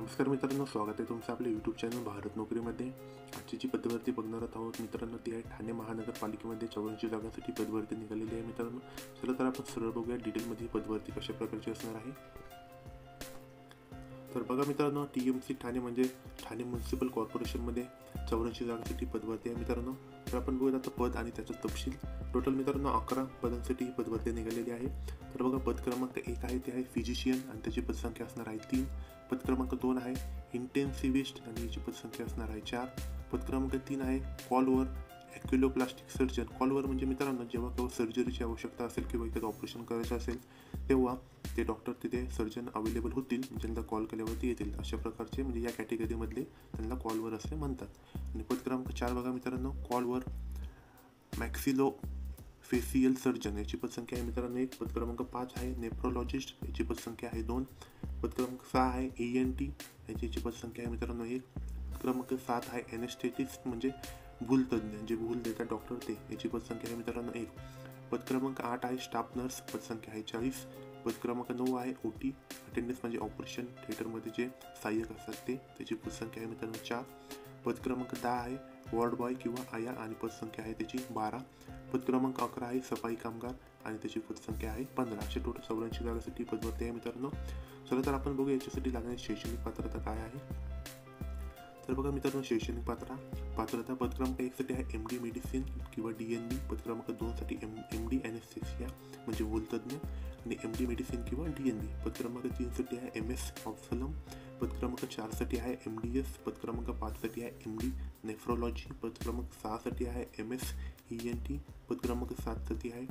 नमस्कार मित्रांनो, स्वागत आहे तुमचं आपल्या यूट्यूब चॅनल भारत नोकरीमध्ये। आजची जी पदभरती बघणार आहोत मित्रांनो, ती आहे ठाणे महानगरपालिकेमध्ये 84 जागांसाठी पदभरती निघालेली आहे मित्रांनो। चला तर आपण सरळ बघूया डिटेलमध्ये पदभरती कशा प्रकारची असणार आहे। तर बघा मित्रांनो, TMC ठाणे म्हणजे ठाणे म्युनिसिपल कॉर्पोरेशनमध्ये 84 जागांसाठी पदभरती आहे मित्रांनो। तर आपण बघूया आता पद आणि त्याचा तपशील। टोटल मित्रांनो 11 पदांसाठी पदभरती निघालेली आहे। तर बघा, पद क्रमांक 1 आहे ते आहे फिजिशियन आणि त्याची पदसंख्या असणार आहे 3। पद क्रमांक 2 आहे इंटेन्सिव्हिस्ट आणि याची पदसंख्या असणार आहे 4। पद क्रमांक 3 आहे कॉलवर ॲक्युलोप्लास्टिक सर्जन। कॉलवर म्हणजे मित्रांनो, जेव्हा केव्हा सर्जरीची आवश्यकता असेल किंवा एखादं ऑपरेशन करायचं असेल तेव्हा ते डॉक्टर तिथे सर्जन अवेलेबल होतील, ज्यांना कॉल केल्यावरती येतील, अशा प्रकारचे म्हणजे या कॅटेगरीमधले त्यांना कॉलवर असे म्हणतात। आणि पद क्रमांक 4 बघा मित्रांनो, कॉलवर मॅक्सिलो फेसियल सर्जन, याची पदसंख्या आहे मित्रांनो 1। पद क्रमांक 5 आहे नेफ्रोलॉजिस्ट, याची पदसंख्या आहे 2। पद क्रमांक 6 आहे ENT, याची पदसंख्या आहे मित्रांनो 1। पद क्रमांक 7 आहे एनेस्थेटिस्ट म्हणजे भूलतज्ञ, जे भूल देतात डॉक्टर ते, याची पदसंख्या आहे मित्रांनो 1। पद क्रमांक 8 आहे स्टाफ नर्स, पदसंख्या आहे 40। पद क्रमांक 9 आहे OT अटेंडन्स म्हणजे ऑपरेशन थिएटरमध्ये जे सहाय्यक असतात ते, त्याची पदसंख्या आहे मित्रांनो 4। पद क्रमांक 10 आहे वॉर्ड बॉय किंवा आया आणि पदसंख्या आहे त्याची 12। पद क्रमांक 11 आहे सफाई कामगार आणि त्याची पदसंख्या आहे 15। असे टोटल 84 जागांसाठी पदभरती आहे मित्रांनो। चला तर आपण बघू याच्यासाठी लागणारी शैक्षणिक पात्रता काय आहे। तर बघा मित्रांनो, शैक्षणिक पात्रता पद क्रमांक 1 साठी आहे MD मेडिसिन किंवा DNB। पद क्रमांक 2 साठी MD एनेस्थेसिया म्हणजे भूलतज्ञ आणि MD मेडिसिन किंवा DNB। पद क्रमांक 3 साठी आहे MS ऑप्थल्म। पद क्रमांक 4 साठी आहे MDS। पद क्रमांक 5 साठी आहे MD नेफ्रोलॉजी। पद क्रमांक 6 साठी आहे MS ENT। पद क्रमांक 7 साठी आहे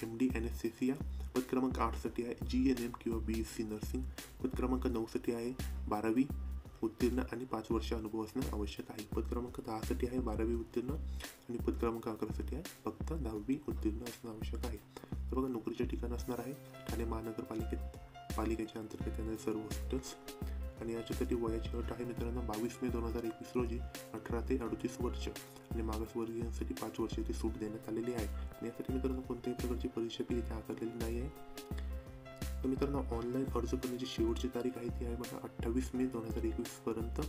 MD एनेस्थेसिया। पद क्रमांक 8 साठी आहे GNM किंवा BSc नर्सिंग। पद क्रमांक 9 साठी आहे 12वी उत्तीर्ण आणि 5 वर्ष अनुभव असणं आवश्यक आहे। पद क्रमांक 10 साठी आहे 12वी उत्तीर्ण आणि पद क्रमांक 11 साठी आहे फक्त 10वी उत्तीर्ण असणं आवश्यक आहे। तर बघा, नोकरीचे ठिकाण असणार आहे ठाणे महानगरपालिकेच्या अंतर्गत येणारे सर्व हॉस्पिटल्स। आणि याच्यासाठी वयाची अट आहे मित्रांनो 22 मे 2021 रोजी 18 ते 38 वर्ष आणि मागासवर्गीयांसाठी 5 वर्षाची सूट देण्यात आलेली आहे। आणि यासाठी मित्रांनो कोणत्याही प्रकारची परीक्षा फी इथे आकारलेली नाही आहे। तर मित्रांनो, ऑनलाईन अर्ज करण्याची शेवटची तारीख आहे ती आहे बघा 28 मे 2021 पर्यंत।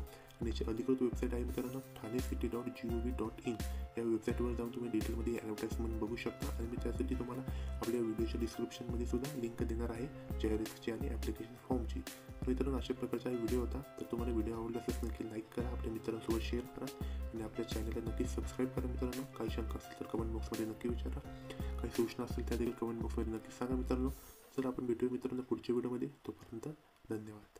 आणि याची अधिकृत वेबसाईट आहे मित्रांनो thanecity.gov.in। या वेबसाईटवर जाऊन तुम्ही डिटेलमध्ये ॲडव्हर्टाइजमेंट बघू शकता आणि मी त्यासाठी तुम्हाला आपल्या व्हिडिओच्या डिस्क्रिप्शनमध्ये सुद्धा लिंक देणार आहे जाहिरातीची आणि ॲप्लिकेशन फॉर्मची। तर मित्रांनो, अशा प्रकारचा व्हिडिओ होता। तर तुम्हाला व्हिडिओ आवडला असेल नक्की लाईक करा, आपल्या मित्रांसोबत शेअर करा आणि आपल्या चॅनलला नक्की सबस्क्राईब करा मित्रांनो। काही शंका असेल तर कमेंट बॉक्समध्ये नक्की विचारा, काही सूचना असतील त्या देखील कमेंट बॉक्समध्ये नक्की सांगा मित्रांनो। तर आपण भेटूया मित्रांनो पुढच्या व्हिडिओमध्ये, तोपर्यंत धन्यवाद।